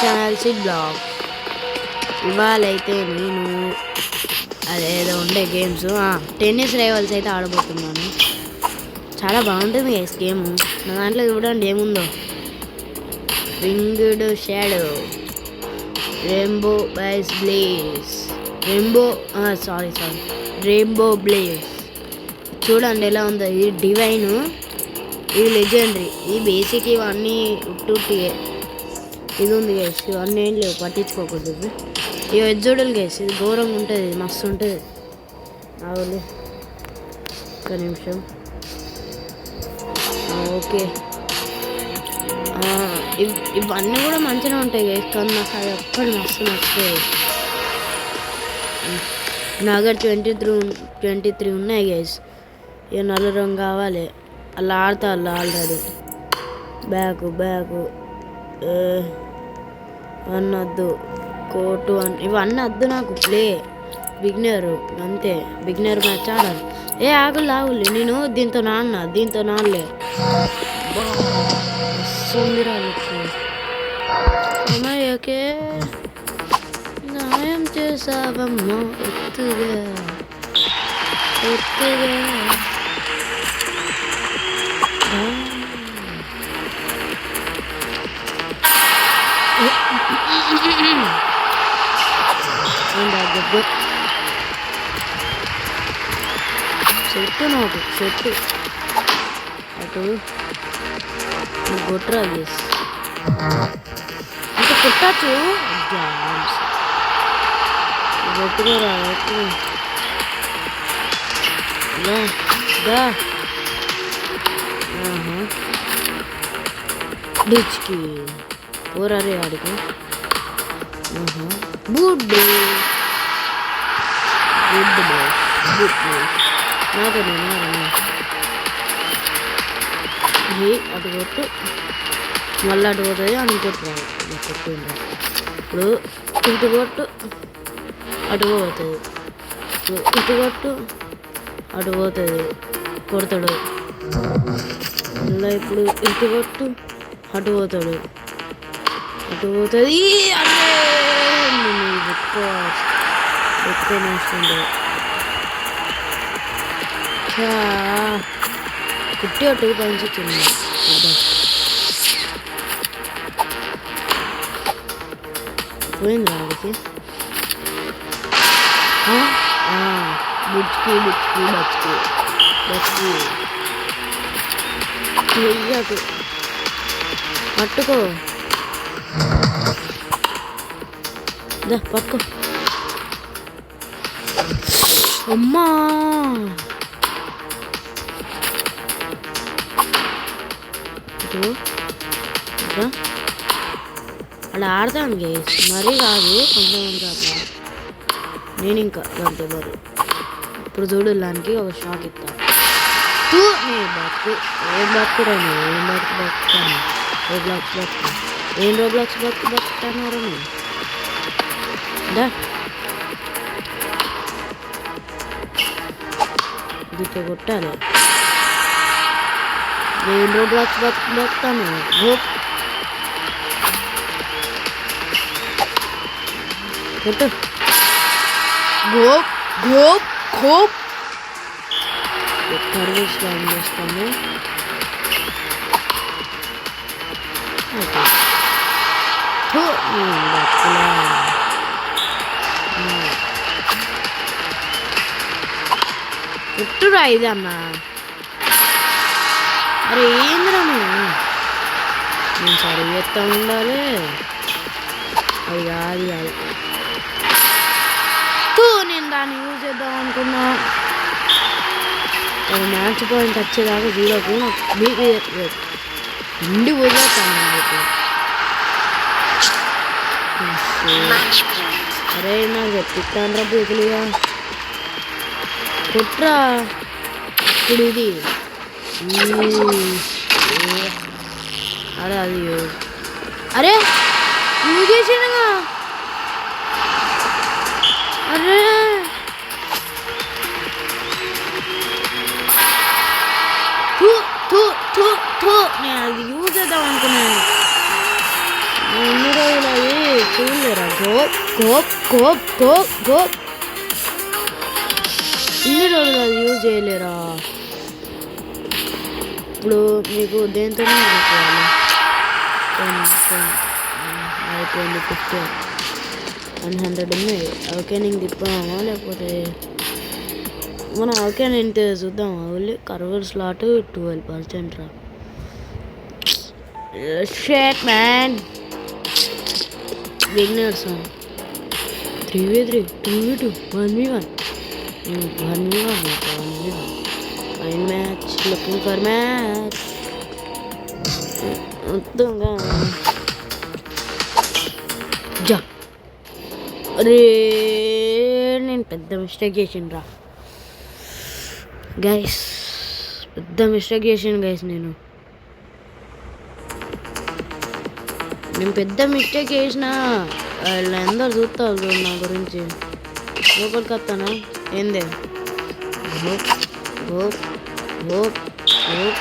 Channel Sid blog. ఇవాళ అయితే నేను అదేదో ఉండే గేమ్స్ టెన్నిస్ రైవల్స్ అయితే ఆడబోతున్నాను. చాలా బాగుంటుంది గేమ్. నా దాంట్లో చూడండి ఏముందో. వింగ్డ్ షాడో, రెయిన్బో బైస్ బ్లేజ్, రెయిన్బో బ్లేజ్. చూడండి ఎలా ఉందో. ఇది డివైన్, ఇది లెజెండరీ, ఇది బేసిక్. ఇవన్నీ ఉట్టుట్టియే. ఇది ఉంది గైస్, ఇవన్నీ ఏం లేవు, పట్టించుకోకూడదు. ఇవి ఎజ్జోడలు గైస్, ఇది ఘోరంగా ఉంటుంది, మస్తు ఉంటుంది. అవును, ఒక్క నిమిషం. ఓకే, ఇవన్నీ కూడా మంచిగా ఉంటాయి గైస్, కానీ నాకు అది ఒక్కటి మస్తు నచ్చుతుంది. నా దగ్గర 23 ఉన్నాయి గైస్. ఇక నల్ల రంగు కావాలి. అలా ఆడతా ఆల్రెడీ. బ్యాగు వన్ వద్దు, కోటు వన్, ఇవన్నీ వద్దు నాకు. ప్లే బిగినరు అంతే, బిగినర్ మ్యాచ్ ఆడాలి. ఆగులు నేను దీంతో నాన్నలే అమ్మాయికే న్యాయం చేసావమ్మా ఎత్తుగా. చెట్టు అటు గొట్రా చేసి ఇంకా కొట్టచ్చు. గొట్టుగా డిచ్కి ఊరారే ఆడికి. గుడ్ నాతో అటు కొట్టు, మళ్ళీ అటు పోతుంది అని కొట్టు. ఇప్పుడు ఇటు కొట్టు, అటు పోతుంది. ఇటు కొట్టు, అటు పోతుంది, కొడతాడు. మళ్ళీ ఇప్పుడు ఇటు కొట్టు, అటు పోతుంది. ఎక్కువ నష్టండి. కుట్టి అటు పంచుతుంది. పోయింది వాడికి. బుచ్కి అటు పట్టుకో, పట్టుకో. అమ్మా అలా ఆడతాను గేస్, మరీ కాదు కొంతమంది అట్లా. నేను ఇంకా అంతే మరి. ఇప్పుడు చూడు, దానికి ఒక షాక్ ఇస్తాను. బతుకుతాను ఏం రోబ్లాక్స్ బతుకుతాను. దీంతో కొట్టాలి. నేను రోబ్లాక్స్ బతుకుతాను. కొట్టు. సర్వీస్ లైన్ చేస్తాను. ఎట్టురా ఇది అన్నా. అరే ఏందిరా నేను సరే ఎత్తా ఉండాలి. అది కాదు నేను దాన్ని యూజ్ చేద్దాం అనుకున్నా. మ్యాచ్ పాయింట్ వచ్చేదాకా జీరోకు ఇండి వదిలేస్తాను. అరే నాకు ఎత్తిస్తాను రా బీకులుగా. కుట్రా ఇప్పుడు ఇది. అరే అది అరే యూజ్ చేసిండగా. అరే నేను అది యూజ్ చేద్దాం అనుకున్నాను. ఎన్ని రోజులు అది చూడలేరా గోప్ గోప్ గోప్ గోప్ గోప్ ఇన్ని రోజులు అది యూజ్ చేయలేరా ఇప్పుడు మీకు దేంతోనే అనుకోవాలి అయిపోయింది 50 100 ఉన్నాయి ఓకే నేను తిప్పామా లేకపోతే మనం ఓకే నేను చూద్దామా ఓన్లీ కర్వర్ స్లాట్ 12% రా షేట్ మ్యాన్ winners 3v3 2v2 1v1 1v1 fine match looking for match మొత్తంగా జా అరే నేను పెద్ద మిస్టేక్ చేసాను రా గైస్ పెద్ద మిస్టేక్ చేసాను గైస్ నేను పెద్ద మిస్టేక్ చేసిన వాళ్ళందరూ చూస్తారు నా గురించి లోపలికి వస్తానా ఏందే హోప్ హోప్ హోప్ హోప్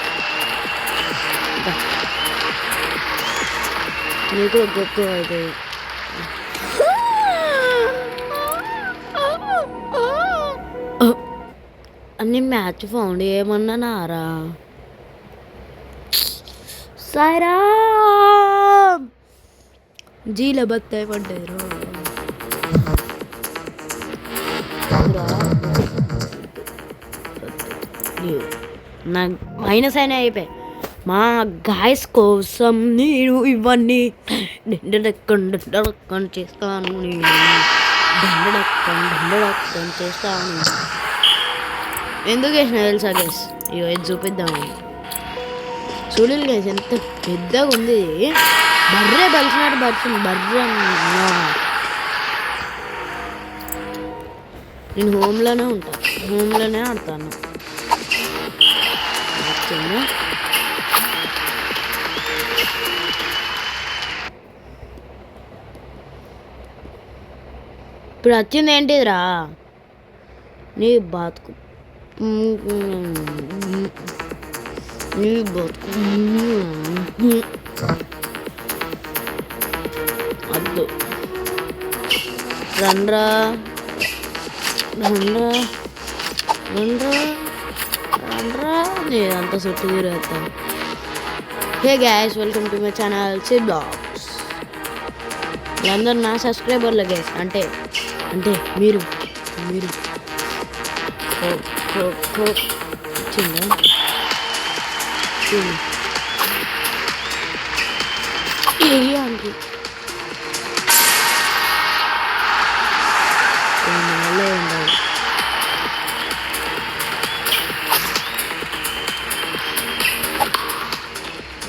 నీకు గొప్ప అవుతుంది అన్ని మ్యాచ్ ఫౌండ్ ఏమన్నారా సాయిరా జీల బత్తాయి పడ్డారు నాకు మైనస్ అయినా అయిపోయాయి మా గాయస్ కోసం నేను ఇవన్నీ దండడక్కని చేస్తాను నేను దండడక్కని చేస్తాను ఎందుకు వేసిన తెలుసా గైస్ ఇగో ఇది చూపిద్దాము చూడలు గైస్ ఎంత పెద్దగా ఉంది బర్రె బలిసినట్టు బలిసింది బర్రె నేను హోమ్లోనే ఉంటాను హోమ్లోనే ఆడతాను వచ్చిందా ఇప్పుడు వచ్చింది ఏంటిదిరా నీ బతుకు నీ బతుకు అద్దు రండ్రా రండ్రా రండ్రా రండ్రా నేనంతా చుట్టూ తిరుగుతాను hey guys welcome to my channel సి బ్లాగ్స్ వీళ్ళందరూ నా సబ్స్క్రైబర్లు గ్యాస్ అంటే అంటే మీరు మీరు వచ్చిందా అంటే ఉండాలి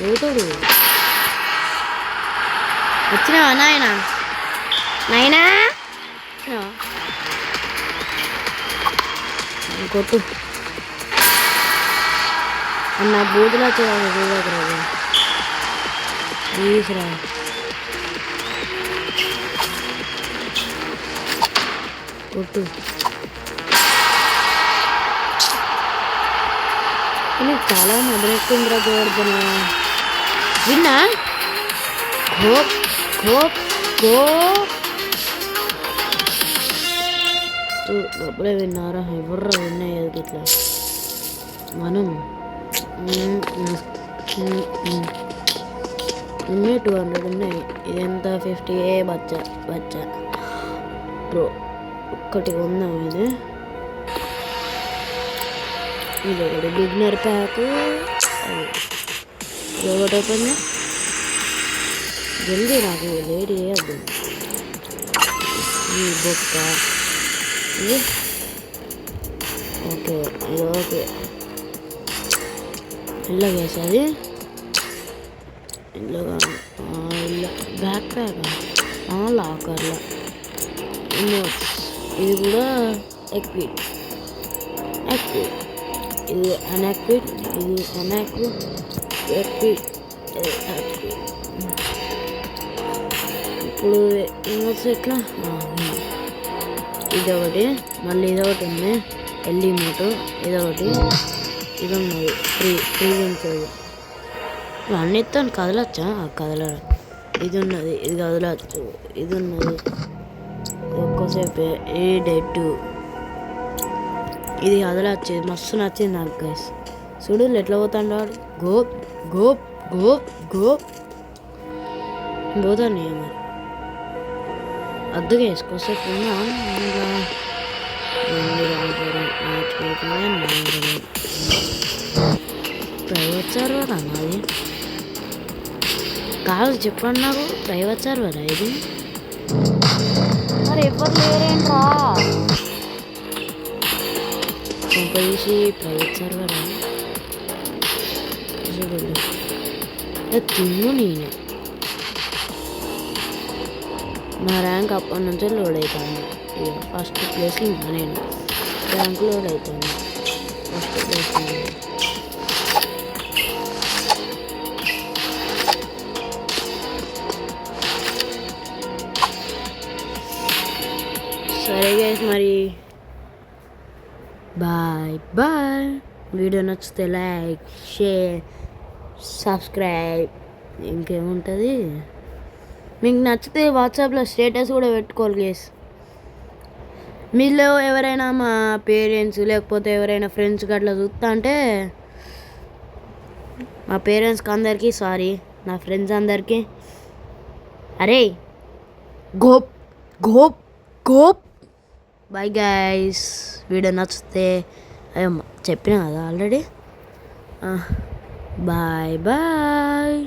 ఏతాడు వచ్చినావా నాయనా నాయనా కొట్టు అన్న బూతులా చేయాలి చూడకరాదు ప్లీజ్ రా కొట్టు నీకు చాలా మొదలెట్టిందిరా గోవర్ధన విన్నా గోప్ గోప్ గోప్ అప్పుడే విన్నారా ఎవర్రా విన్నాయి ఇట్లా మనం ఉన్నాయి 200 ఉన్నాయి ఇదంతా 50 బచ్చా బచ్చా ప్రో ఒక్కటి కొందాం ఇది ఇది ఒకటి బిగినర్ ప్యాక్ ఇది ఒకటి ఓపెన్ జల్దీ నాకు లేట్ చేయద్దు ఈ బొక్క ఇది ఓకే ఇది ఓకే ఇలా వేసేది ఇలాగా ఇలా బ్యాక్ ప్యాక్ లాకర్లో ఇది కూడా ఎక్విట్ ఎక్విట్ ఇది అన్ఎక్విట్ ఇది అన్ఎక్విట్ ఎక్విట్ ఎక్విట్ ఇప్పుడు ఇమోట్స్ ఎట్లా ఇదొకటి మళ్ళీ ఇదొకటి ఉంది ఎల్ఈ మోటో ఇదొకటి ఇది ఉన్నది ఫ్రీ విన్స్ అది అన్నీ ఎత్తాను కదలొచ్చా కదలరు ఇది ఉన్నది, ఇది కదలచ్చు, ఇది ఉన్నది ఎక్కువసేపు. ఈ డెడ్ ఇది కదలచ్చు, ఇది మస్తు నచ్చింది నాకు గైస్. చూడు ఎట్లా పోతాడు వాడు. గోప్ గోప్ గోప్ గోప్ పోతాను మరి అద్దుగా వేసుకోసేపు ఉన్నా. ప్రైవేట్ సర్వర్ అన్నది కాదు, చెప్పండి నాకు. ప్రైవేట్ సర్వరా ఇది? మరి ఎవరు లేరేంట్రా చూసి. ప్రైవేట్ సర్వరా తిన్ను నేనే. నా ర్యాంక్ అప్పటి నుంచే లోడ్ అవుతాను. ఫస్ట్ ప్లేస్ ఇంకా నేను ర్యాంక్ లోడ్ అవుతాను. ఫస్ట్ ప్లేస్ సరే గైస్, మరి బాయ్ బాయ్. వీడియో నచ్చితే లైక్, షేర్, సబ్స్క్రైబ్. ఇంకేముంటుంది, మీకు నచ్చితే వాట్సాప్లో స్టేటస్ కూడా పెట్టుకోవాలి గైస్. మీలో ఎవరైనా మా పేరెంట్స్ లేకపోతే ఎవరైనా ఫ్రెండ్స్ అట్లా చూస్తా అంటే, మా పేరెంట్స్కి అందరికీ సారీ, నా ఫ్రెండ్స్ అందరికీ అరే గోప్ గోప్ గోప్. Bye guys. వీడియో నచ్చితే చెప్పినా కదా ఆల్రెడీ. Bye bye.